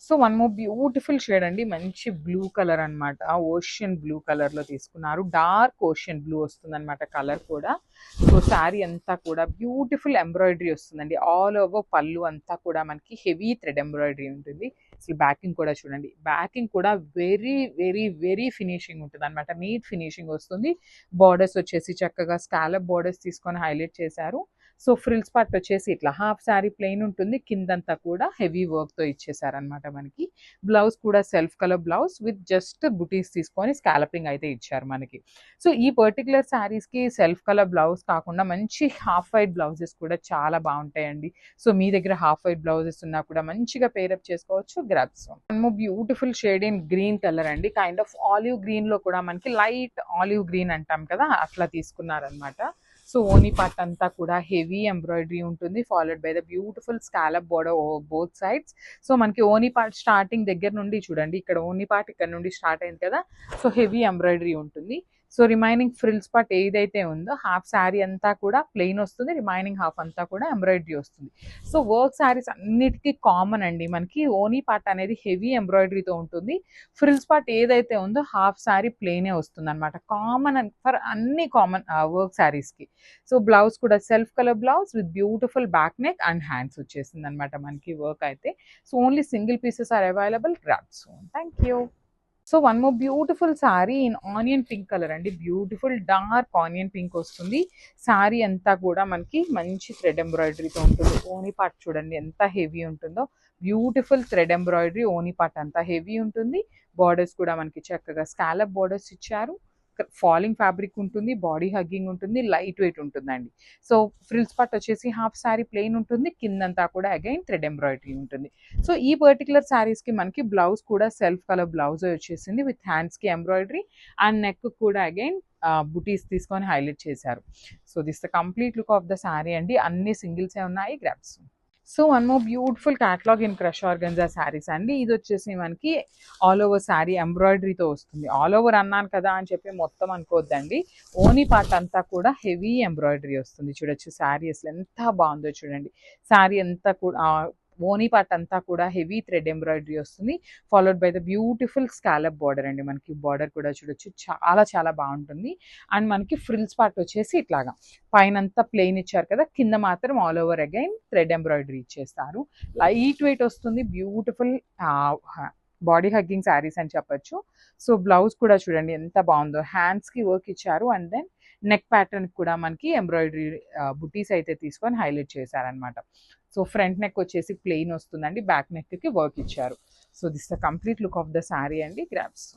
So one more beautiful shade అండి, మంచి blue colour అనమాట, ఓషియన్ బ్లూ కలర్లో తీసుకున్నారు. డార్క్ ఓషియన్ బ్లూ వస్తుంది అనమాట కలర్ కూడా. సో శారీ అంతా కూడా బ్యూటిఫుల్ ఎంబ్రాయిడరీ వస్తుందండి. ఆల్ ఓవర్ పళ్ళు అంతా కూడా మనకి హెవీ థ్రెడ్ ఎంబ్రాయిడరీ ఉంటుంది. అసలు బ్యాకింగ్ కూడా చూడండి, బ్యాకింగ్ కూడా వెరీ వెరీ వెరీ ఫినిషింగ్ ఉంటుంది అనమాట, నీట్ ఫినిషింగ్ వస్తుంది. బార్డర్స్ వచ్చేసి చక్కగా స్కాలప్ బార్డర్స్ తీసుకొని హైలైట్ చేశారు. సో ఫ్రిల్స్ పార్ట్ వచ్చేసి ఇట్లా హాఫ్ శారీ ప్లెయిన్ ఉంటుంది, కిందంతా కూడా హెవీ వర్క్తో ఇచ్చేసారనమాట మనకి. బ్లౌజ్ కూడా self colour blouse with just బుటీస్ తీసుకొని స్కాలపింగ్ అయితే ఇచ్చారు మనకి. సో ఈ పర్టికులర్ శారీస్కి సెల్ఫ్ కలర్ బ్లౌజ్ కాకుండా మంచి హాఫ్ వైట్ బ్లౌజెస్ కూడా చాలా బాగుంటాయండి. సో మీ దగ్గర హాఫ్ వైట్ బ్లౌజెస్ ఉన్నా కూడా మంచిగా పేరప్ చేసుకోవచ్చు. Grasp beautiful shade in green colour అండి, కైండ్ ఆఫ్ ఆలివ్ గ్రీన్ లో కూడా మనకి లైట్ ఆలివ్ గ్రీన్ అంటాం కదా, అట్లా తీసుకున్నారనమాట. సో ఓనీ పార్ట్ అంతా కూడా హెవీ ఎంబ్రాయిడరీ ఉంటుంది, followed by the beautiful scallop border both sides. So మనకి ఓనీ పార్ట్ స్టార్టింగ్ దగ్గర నుండి చూడండి, ఇక్కడ ఓనీ పార్ట్ ఇక్కడ నుండి స్టార్ట్ అయింది కదా, సో హెవీ ఎంబ్రాయిడరీ ఉంటుంది. సో రిమైనింగ్ ఫ్రిల్స్ పార్ట్ ఏదైతే ఉందో హాఫ్ శారీ అంతా కూడా ప్లెయిన్ వస్తుంది, రిమైనింగ్ హాఫ్ అంతా కూడా ఎంబ్రాయిడరీ వస్తుంది. సో వర్క్ శారీస్ అన్నిటికీ కామన్ అండి, మనకి ఓనీ పార్ట్ అనేది హెవీ ఎంబ్రాయిడరీతో ఉంటుంది. ఫ్రిల్స్ పార్ట్ ఏదైతే ఉందో హాఫ్ శారీ ప్లెయినే వస్తుంది అనమాట, కామన్ ఫర్ అన్ని కామన్ వర్క్ శారీస్కి. సో బ్లౌజ్ కూడా self colour blouse with beautiful back neck and hands వచ్చేసింది అనమాట మనకి వర్క్ అయితే. So only single pieces are available. Grab soon. Thank you. So one more beautiful sari in onion pink colour అండి, beautiful dark onion pink వస్తుంది. శారీ అంతా కూడా మనకి మంచి థ్రెడ్ ఎంబ్రాయిడరీతో ఉంటుంది. ఓనీ పార్ట్ చూడండి ఎంత హెవీ ఉంటుందో, బ్యూటిఫుల్ థ్రెడ్ ఎంబ్రాయిడరీ, ఓనీ పార్ట్ అంతా హెవీ ఉంటుంది. బార్డర్స్ కూడా మనకి చక్కగా స్కాలప్ బార్డర్స్ ఇచ్చారు. ఫాలింగ్ ఫ్యాబ్రిక్ ఉంటుంది, బాడీ హగ్గింగ్ ఉంటుంది, లైట్ వెయిట్ ఉంటుందండి. సో ఫ్రిల్స్ పార్ట్ వచ్చేసి హాఫ్ శారీ ప్లెయిన్ ఉంటుంది, కిందంతా కూడా అగైన్ థ్రెడ్ ఎంబ్రాయిడరీ ఉంటుంది. సో ఈ పర్టికులర్ శారీస్కి మనకి బ్లౌజ్ కూడా సెల్ఫ్ కలర్ బ్లౌజ్ వచ్చేసింది విత్ హ్యాండ్స్కి ఎంబ్రాయిడరీ అండ్ నెక్ కూడా అగైన్ బుటీస్ తీసుకొని హైలైట్ చేశారు. So this the complete look of the sari అండి, అన్ని సింగిల్సే ఉన్నాయి. Grasp. So one more beautiful catalogue in crush organza saris అండి. ఇది వచ్చేసి మనకి ఆల్ ఓవర్ శారీ ఎంబ్రాయిడరీతో వస్తుంది. ఆల్ ఓవర్ అన్నాను కదా అని చెప్పి మొత్తం అనుకోవద్దండి, ఓనీ పార్ట్ అంతా కూడా హెవీ ఎంబ్రాయిడరీ వస్తుంది. చూడొచ్చు శారీ అసలు ఎంత బాగుందో చూడండి. శారీ అంతా కూడా ఓనీ పార్ట్ అంతా కూడా హెవీ థ్రెడ్ ఎంబ్రాయిడరీ వస్తుంది, followed by the beautiful scallop border అండి. మనకి బార్డర్ కూడా చూడొచ్చు చాలా చాలా బాగుంటుంది. అండ్ మనకి ఫ్రిల్స్ పార్ట్ వచ్చేసి ఇట్లాగా పైన అంతా ప్లెయిన్ ఇచ్చారు కదా, కింద మాత్రం all over again thread embroidery ఇచ్చేస్తారు. లైట్ వెయిట్ వస్తుంది, బ్యూటిఫుల్ బాడీ హగ్గింగ్ శారీస్ అని చెప్పొచ్చు. సో బ్లౌజ్ కూడా చూడండి ఎంత బాగుందో, హ్యాండ్స్కి వర్క్ ఇచ్చారు అండ్ దెన్ నెక్ ప్యాటర్న్ కూడా మనకి ఎంబ్రాయిడరీ బుటీస్ అయితే తీసుకొని హైలైట్ చేశారనమాట. సో ఫ్రంట్ నెక్ వచ్చేసి ప్లెయిన్ వస్తుందండి, బ్యాక్ నెక్కి వర్క్ ఇచ్చారు. So this the complete look of the sari అండి. గ్రాప్స్.